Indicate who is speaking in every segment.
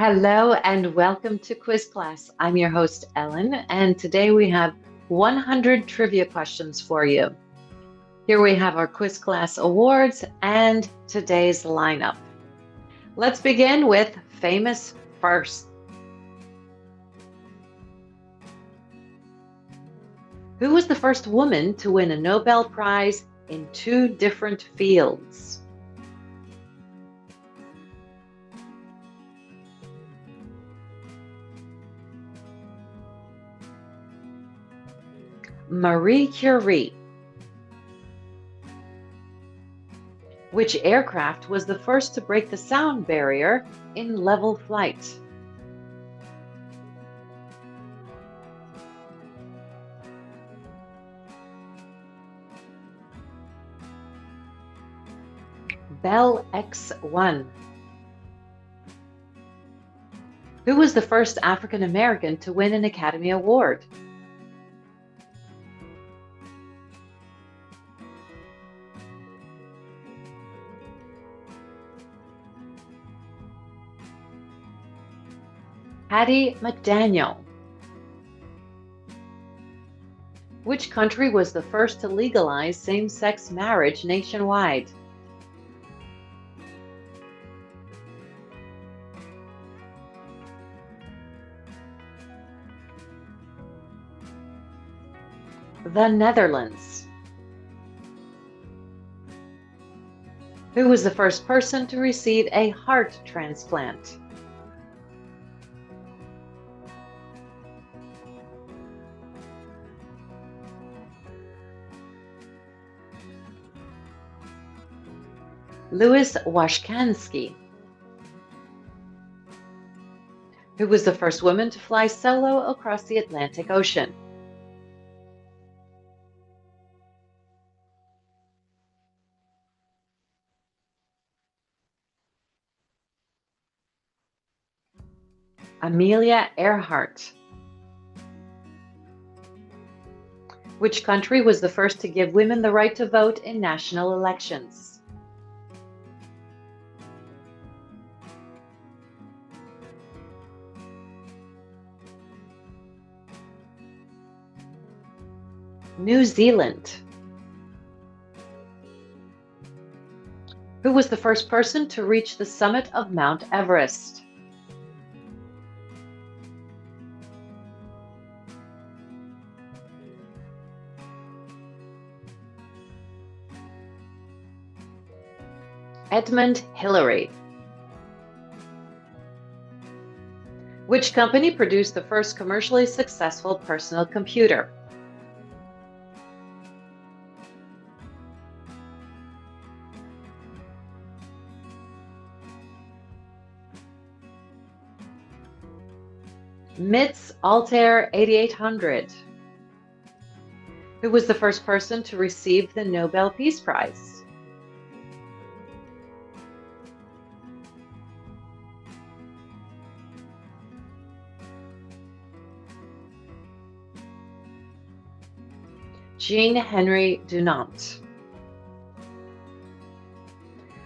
Speaker 1: Hello and welcome to Quiz Class. I'm your host, Ellen, and today we have 100 trivia questions for you. Here we have our Quiz Class awards and today's lineup. Let's begin with famous first. Who was the first woman to win a Nobel Prize in two different fields? Marie Curie. Which aircraft was the first to break the sound barrier in level flight? Bell X-1. Who was the first African American to win an Academy Award? Hattie McDaniel. Which country was the first to legalize same-sex marriage nationwide? The Netherlands. Who was the first person to receive a heart transplant? Louis Washkansky. Who was the first woman to fly solo across the Atlantic Ocean? Amelia Earhart. Which country was the first to give women the right to vote in national elections? New Zealand. Who was the first person to reach the summit of Mount Everest? Edmund Hillary. Which company produced the first commercially successful personal computer? MIT's Altair 8800. Who was the first person to receive the Nobel Peace Prize? Jean-Henri Dunant.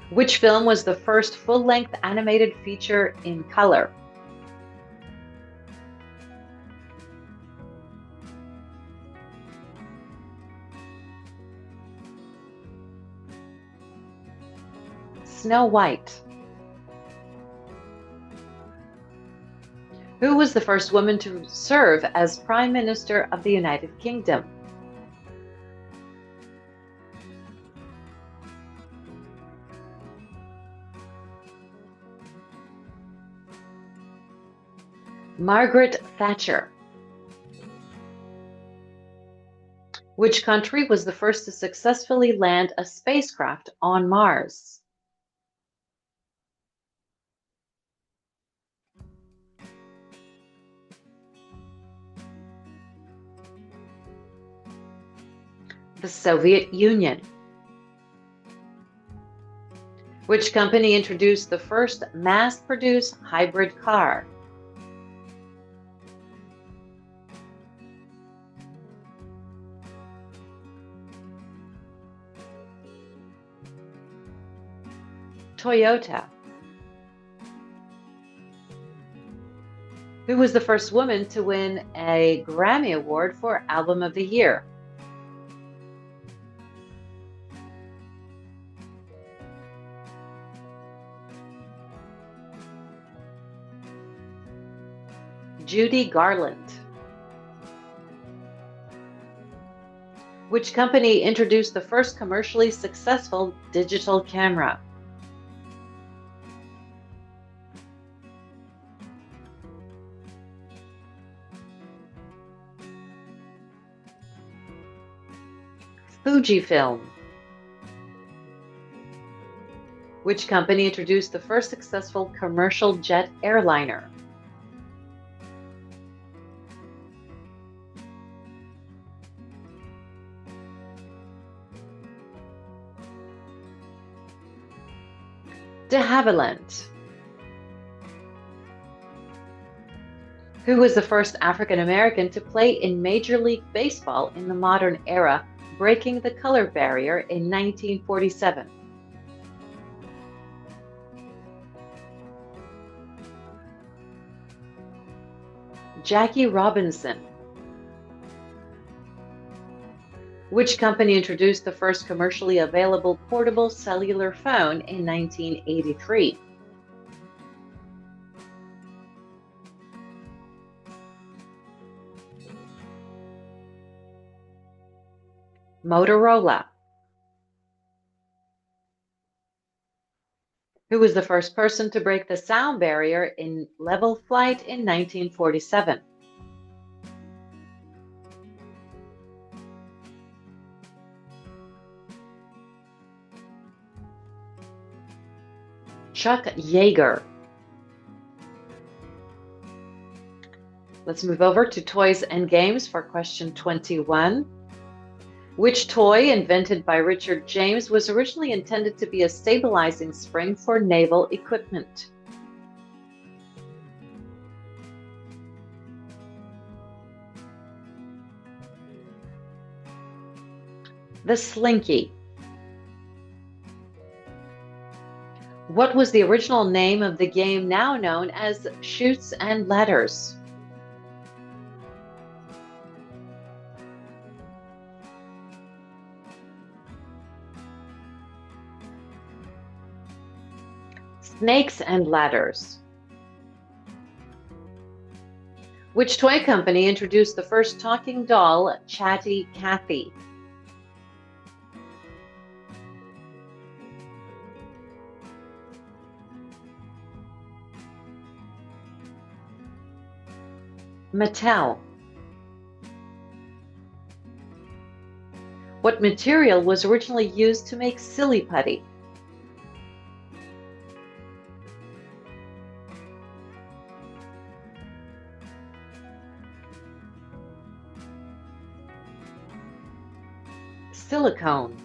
Speaker 1: Which film was the first full-length animated feature in color? Snow White. Who was the first woman to serve as Prime Minister of the United Kingdom? Margaret Thatcher. Which country was the first to successfully land a spacecraft on Mars? The Soviet Union. Which company introduced the first mass-produced hybrid car? Toyota. Who was the first woman to win a Grammy Award for Album of the Year? Judy Garland. Which company introduced the first commercially successful digital camera? Fujifilm. Which company introduced the first successful commercial jet airliner? De Havilland. Who was the first African American to play in Major League Baseball in the modern era, breaking the color barrier in 1947? Jackie Robinson. Which company introduced the first commercially available portable cellular phone in 1983? Motorola. Who was the first person to break the sound barrier in level flight in 1947? Chuck Yeager. Let's move over to toys and games for question 21. Which toy invented by Richard James was originally intended to be a stabilizing spring for naval equipment? The Slinky. What was the original name of the game now known as Chutes and Ladders? Snakes and Ladders. Which toy company introduced the first talking doll, Chatty Cathy? Mattel. What material was originally used to make silly putty? Silicone.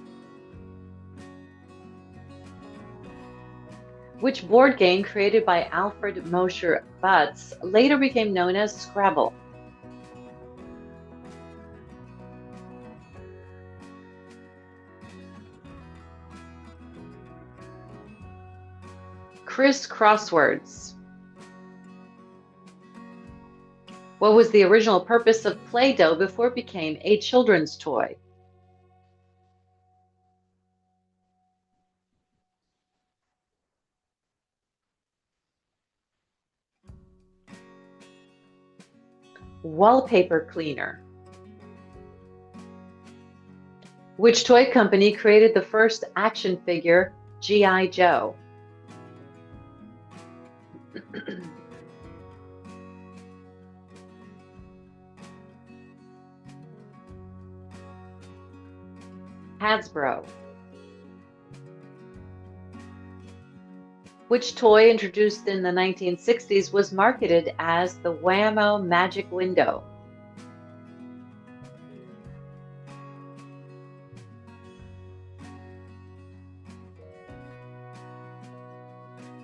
Speaker 1: Which board game created by Alfred Mosher Butts later became known as Scrabble? Criss Crosswords. What was the original purpose of Play-Doh before it became a children's toy? Wallpaper cleaner. Which toy company created the first action figure, G.I. Joe? Hasbro. Which toy introduced in the 1960s was marketed as the Wham-O Magic Window?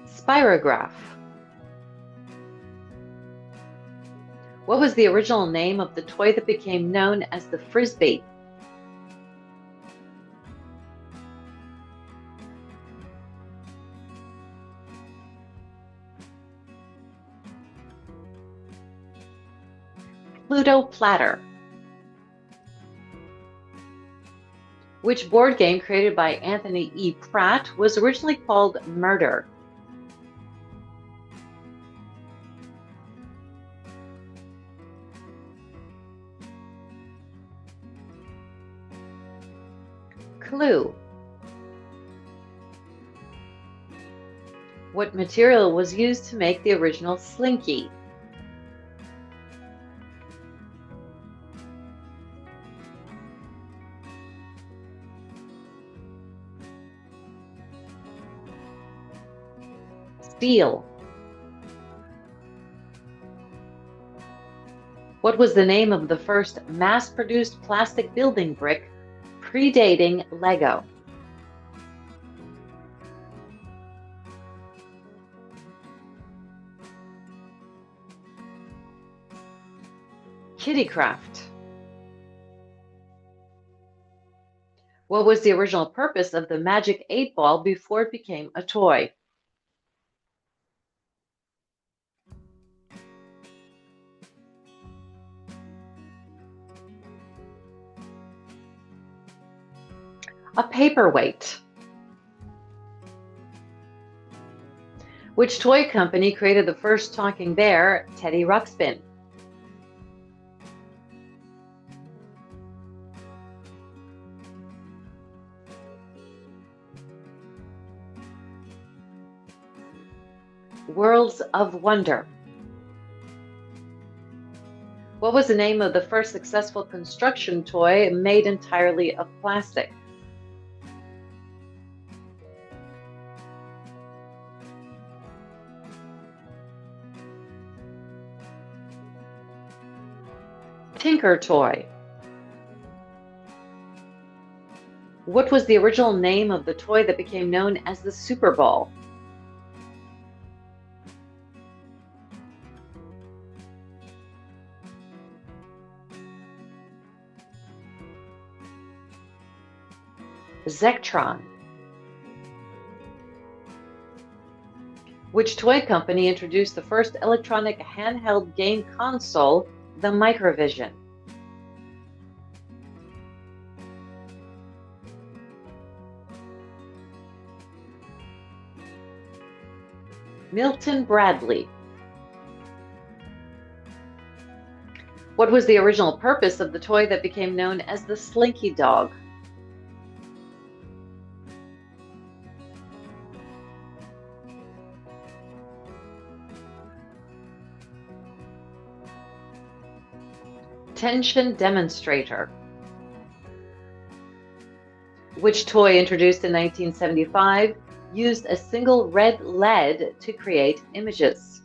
Speaker 1: Spirograph. What was the original name of the toy that became known as the Frisbee? Pluto Platter. Which board game created by Anthony E. Pratt was originally called Murder? Clue. What material was used to make the original Slinky? Steel. What was the name of the first mass-produced plastic building brick predating Lego? Kittycraft. What was the original purpose of the Magic 8 Ball before it became a toy? A paperweight. Which toy company created the first talking bear, Teddy Ruxpin? Worlds of Wonder. What was the name of the first successful construction toy made entirely of plastic? Tinker Toy. What was the original name of the toy that became known as the Super Ball? Zectron. Which toy company introduced the first electronic handheld game console, the Microvision? Milton Bradley. What was the original purpose of the toy that became known as the Slinky Dog? Tension Demonstrator. Which toy introduced in 1975 used a single red lead to create images?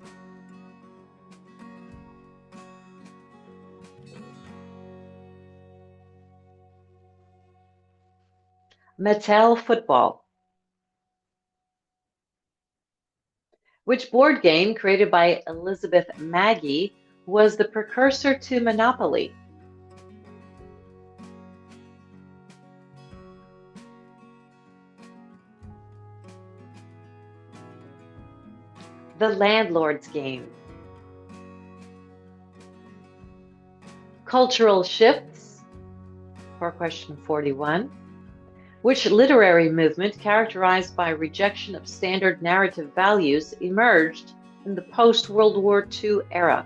Speaker 1: Mattel Football. Which board game created by Elizabeth Magie was the precursor to Monopoly? The Landlord's Game. Cultural shifts, for question 41. Which literary movement characterized by rejection of standard narrative values emerged in the post-World War II era?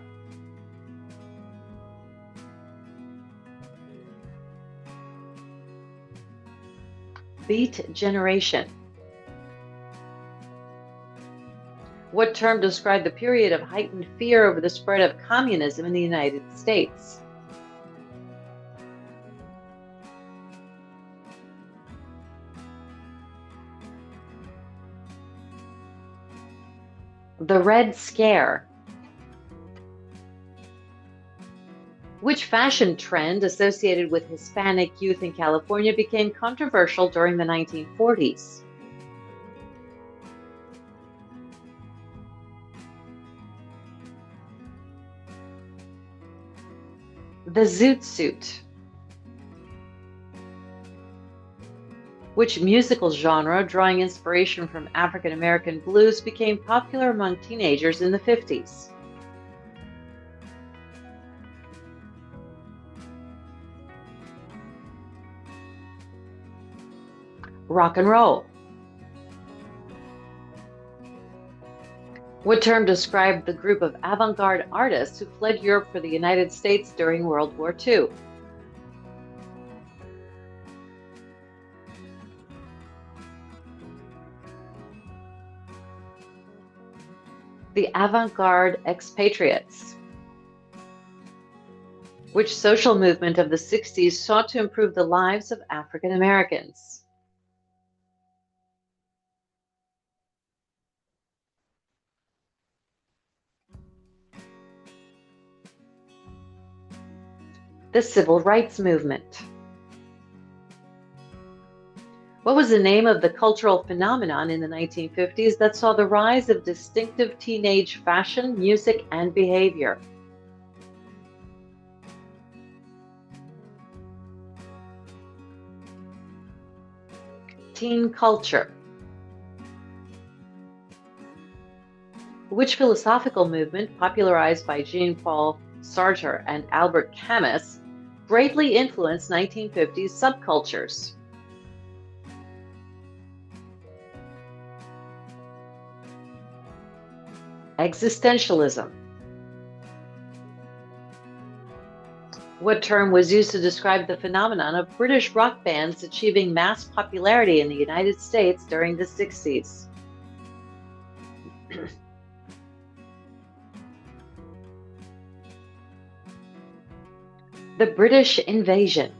Speaker 1: Beat Generation. What term described the period of heightened fear over the spread of communism in the United States? The Red Scare. Which fashion trend associated with Hispanic youth in California became controversial during the 1940s? The Zoot Suit. Which musical genre, drawing inspiration from African American blues, became popular among teenagers in the 50s? Rock and roll. What term described the group of avant-garde artists who fled Europe for the United States during World War II? The avant-garde expatriates. Which social movement of the 60s sought to improve the lives of African Americans? The Civil Rights Movement. What was the name of the cultural phenomenon in the 1950s that saw the rise of distinctive teenage fashion, music, and behavior? Teen culture. Which philosophical movement, popularized by Jean-Paul Sartre and Albert Camus, greatly influenced 1950s subcultures? Existentialism. What term was used to describe the phenomenon of British rock bands achieving mass popularity in the United States during the 60s? The British invasion.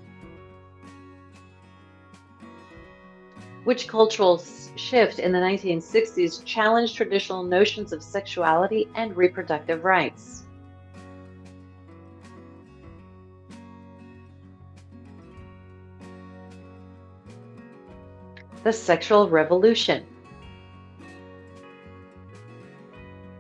Speaker 1: Which cultural shift in the 1960s challenged traditional notions of sexuality and reproductive rights? The sexual revolution.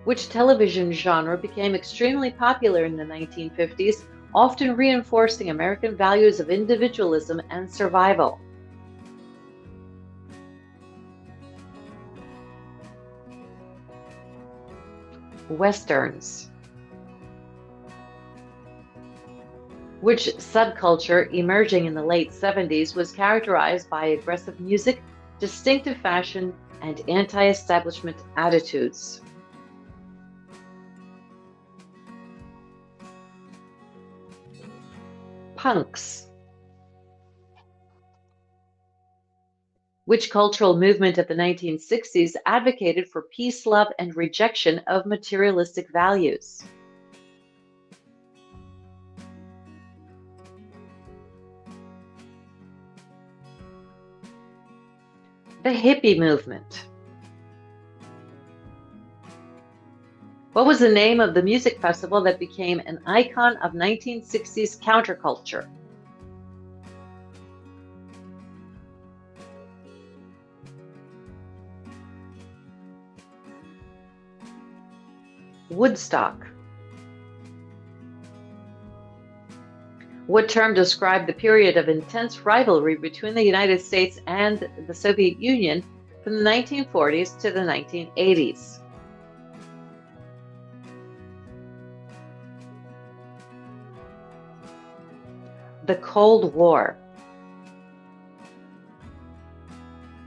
Speaker 1: Which television genre became extremely popular in the 1950s, often reinforcing American values of individualism and survival? Westerns. Which subculture emerging in the late 70s was characterized by aggressive music, distinctive fashion, and anti-establishment attitudes? Punks. Which cultural movement of the 1960s advocated for peace, love, and rejection of materialistic values? The hippie movement. What was the name of the music festival that became an icon of 1960s counterculture? Woodstock. What term described the period of intense rivalry between the United States and the Soviet Union from the 1940s to the 1980s? The Cold War.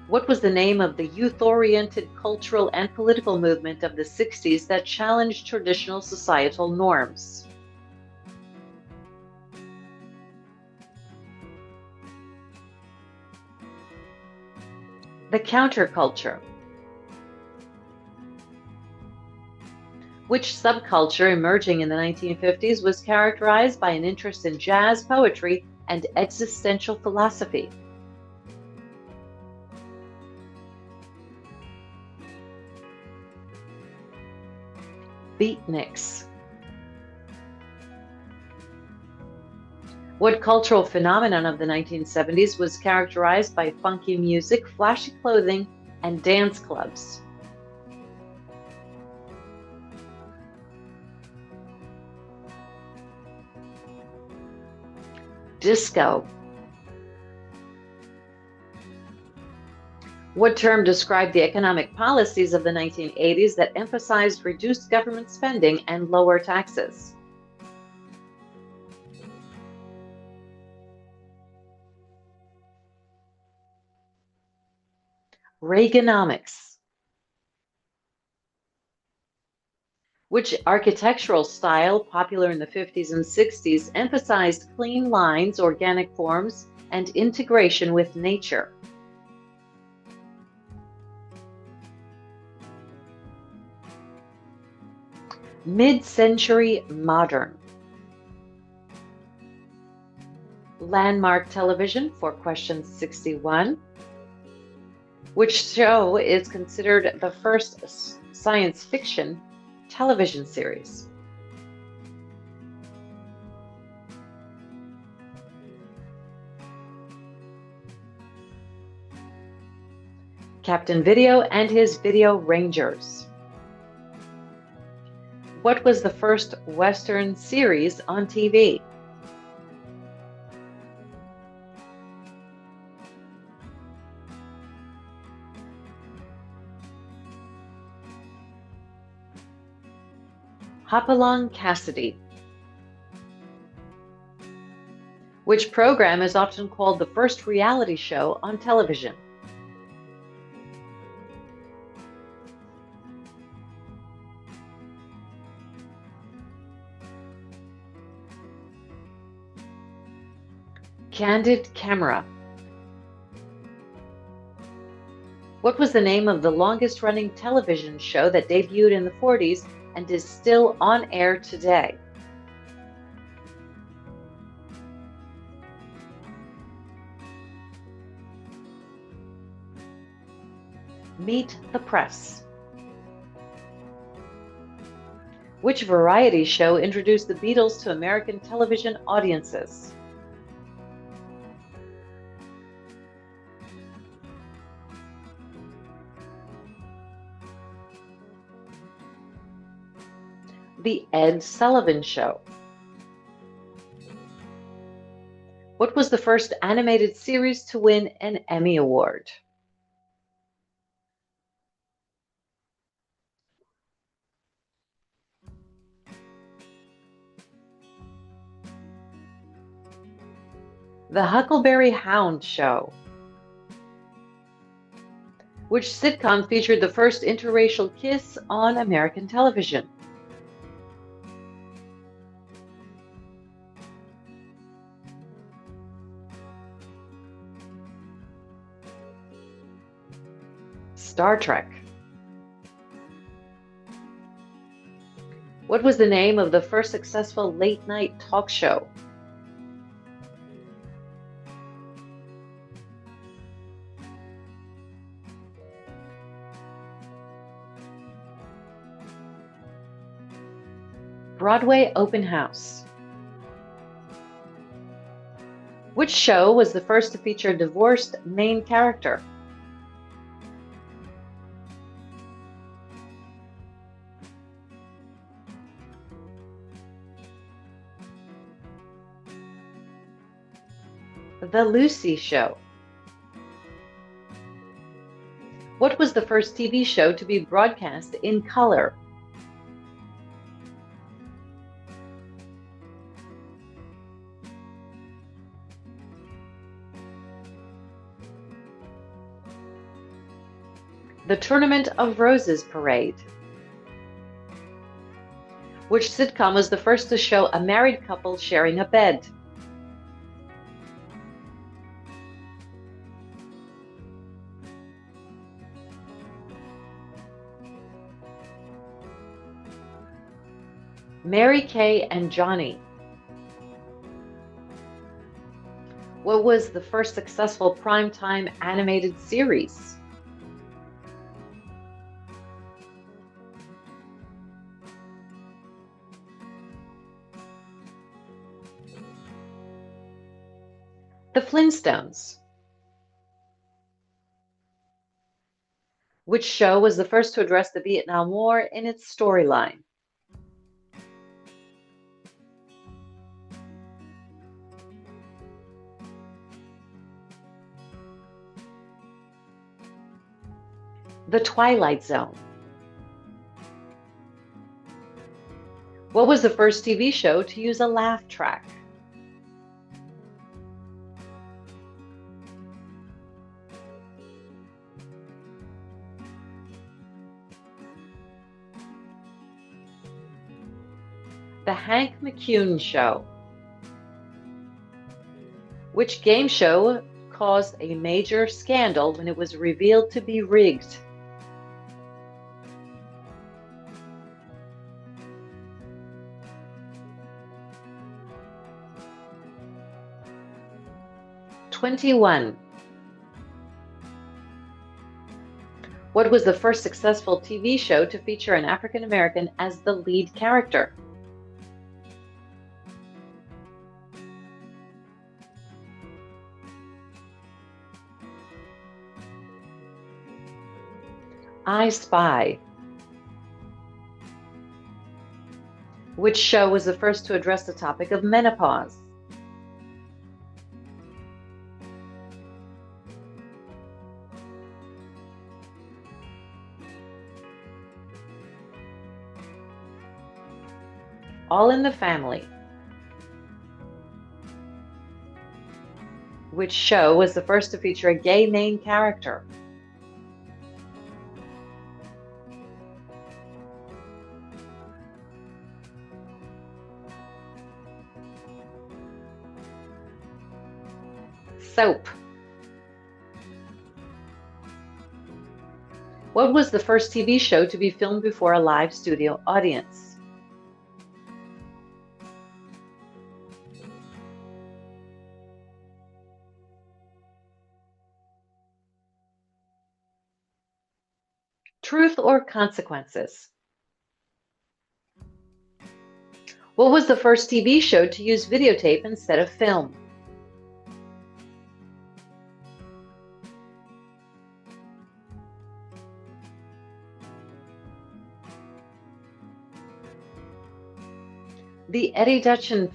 Speaker 1: What was the name of the youth-oriented cultural and political movement of the 60s that challenged traditional societal norms? The counterculture. Which subculture emerging in the 1950s was characterized by an interest in jazz, poetry, and existential philosophy? Beatniks. What cultural phenomenon of the 1970s was characterized by funky music, flashy clothing, and dance clubs? Disco. What term described the economic policies of the 1980s that emphasized reduced government spending and lower taxes? Reaganomics. Which architectural style, popular in the 50s and 60s, emphasized clean lines, organic forms, and integration with nature? Mid-century modern. Landmark television for question 61. Which show is considered the first science fiction television series? Captain Video and his Video Rangers. What was the first Western series on TV? Hopalong Cassidy. Which program is often called the first reality show on television? Candid Camera. What was the name of the longest-running television show that debuted in the 40s and is still on air today? Meet the Press. Which variety show introduced the Beatles to American television audiences? The Ed Sullivan Show. What was the first animated series to win an Emmy Award? The Huckleberry Hound Show. Which sitcom featured the first interracial kiss on American television? Star Trek. What was the name of the first successful late-night talk show? Broadway Open House. Which show was the first to feature a divorced main character? The Lucy Show. What was the first TV show to be broadcast in color? The Tournament of Roses Parade. Which sitcom was the first to show a married couple sharing a bed? Mary Kay and Johnny. What was the first successful primetime animated series? The Flintstones. Which show was the first to address the Vietnam War in its storyline? The Twilight Zone. What was the first TV show to use a laugh track? The Hank McCune Show. Which game show caused a major scandal when it was revealed to be rigged? #21. What was the first successful TV show to feature an African American as the lead character? I Spy. Which show was the first to address the topic of menopause? All in the Family. Which show was the first to feature a gay main character? Soap. What was the first TV show to be filmed before a live studio audience? Truth or Consequences? What was the first TV show to use videotape instead of film? The Eddie Dutchin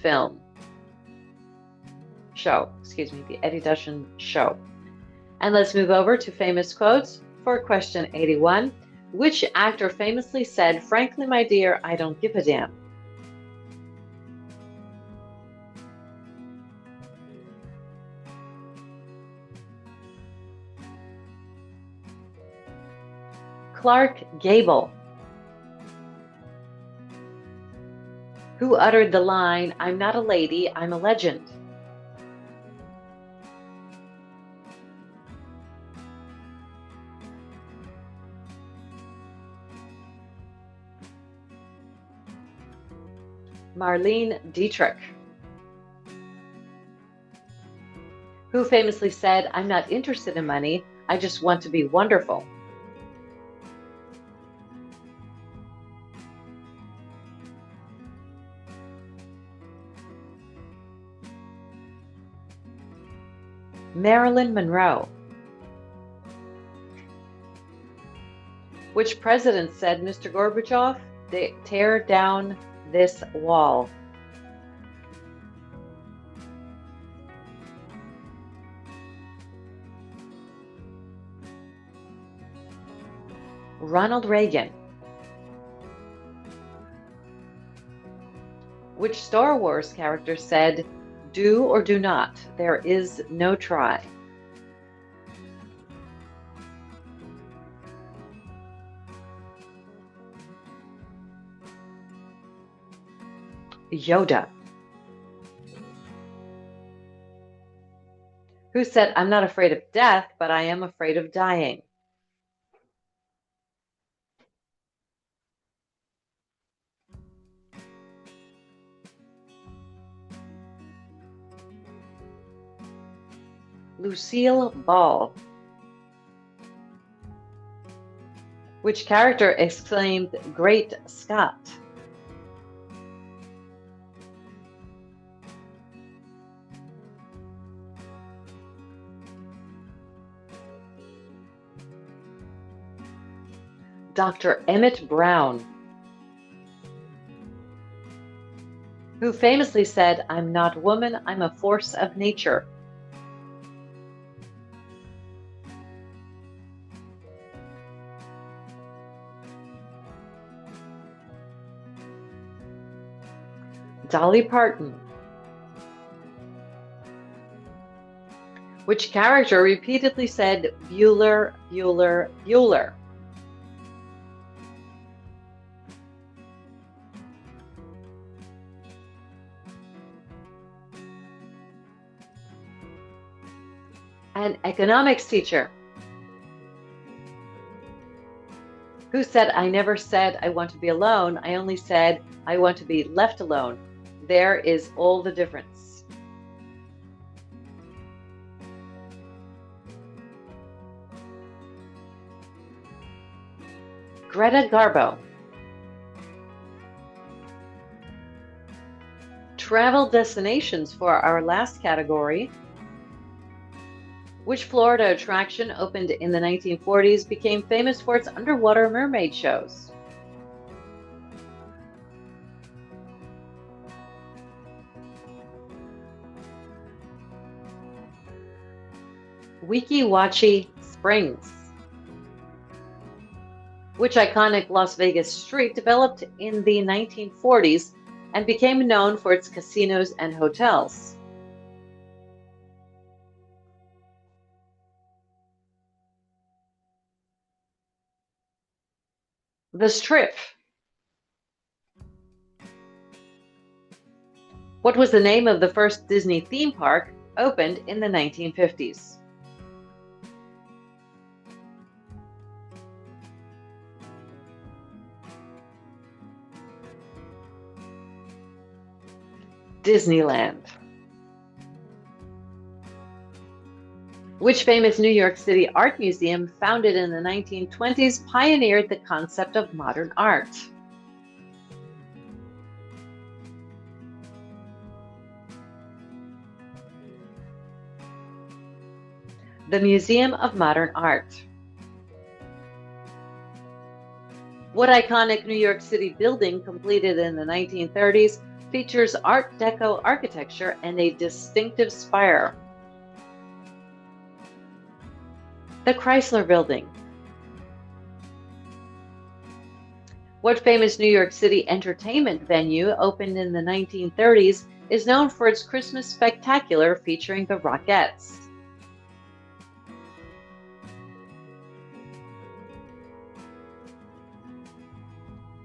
Speaker 1: show. The Eddie Dutchin Show. And let's move over to famous quotes for question 81. Which actor famously said, "Frankly, my dear, I don't give a damn"? Clark Gable. Who uttered the line, "I'm not a lady, I'm a legend"? Marlene Dietrich. Who famously said, "I'm not interested in money, I just want to be wonderful"? Marilyn Monroe. Which president said, "Mr. Gorbachev, tear down this wall"? Ronald Reagan. Which Star Wars character said, "Do or do not, there is no try"? Yoda. Who said, "I'm not afraid of death, but I am afraid of dying"? Lucille Ball. Which character exclaimed, "Great Scott"? Dr. Emmett Brown. Who famously said, "I'm not woman, I'm a force of nature"? Dolly Parton. Which character repeatedly said, "Bueller, Bueller, Bueller"? An economics teacher. Who said, I never said I want to be alone. I only said I want to be left alone. There is all the difference. Greta Garbo. Travel destinations for our last category. Which Florida attraction opened in the 1940s became famous for its underwater mermaid shows? Weeki Wachee Springs. Which iconic Las Vegas street developed in the 1940s and became known for its casinos and hotels? The Strip. What was the name of the first Disney theme park opened in the 1950s? Disneyland. Which famous New York City art museum, founded in the 1920s, pioneered the concept of modern art? The Museum of Modern Art. What iconic New York City building, completed in the 1930s, features Art Deco architecture and a distinctive spire? The Chrysler Building. What famous New York City entertainment venue, opened in the 1930s, is known for its Christmas spectacular featuring the Rockettes?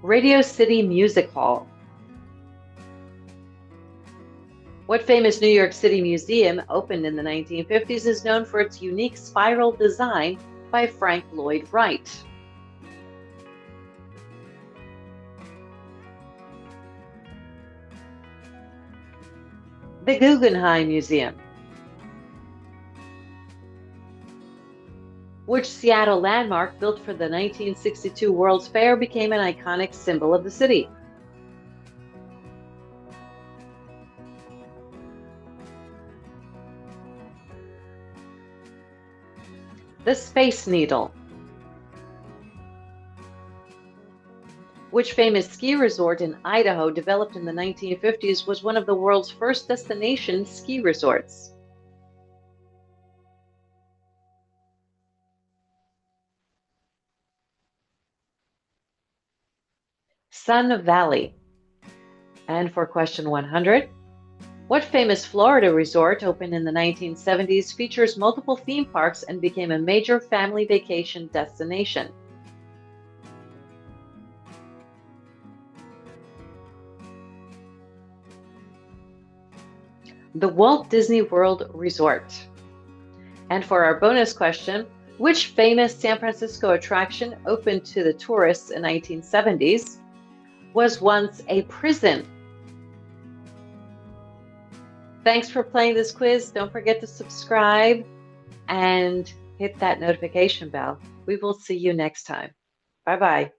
Speaker 1: Radio City Music Hall. What famous New York City museum, opened in the 1950s, is known for its unique spiral design by Frank Lloyd Wright? The Guggenheim Museum. Which Seattle landmark, built for the 1962 World's Fair, became an iconic symbol of the city? The Space Needle. Which famous ski resort in Idaho, developed in the 1950s, was one of the world's first destination ski resorts? Sun Valley. And for question 100, what famous Florida resort, opened in the 1970s, features multiple theme parks and became a major family vacation destination? The Walt Disney World Resort. And for our bonus question, which famous San Francisco attraction, opened to the tourists in the 1970s, was once a prison? Thanks for playing this quiz. Don't forget to subscribe and hit that notification bell. We will see you next time. Bye-bye.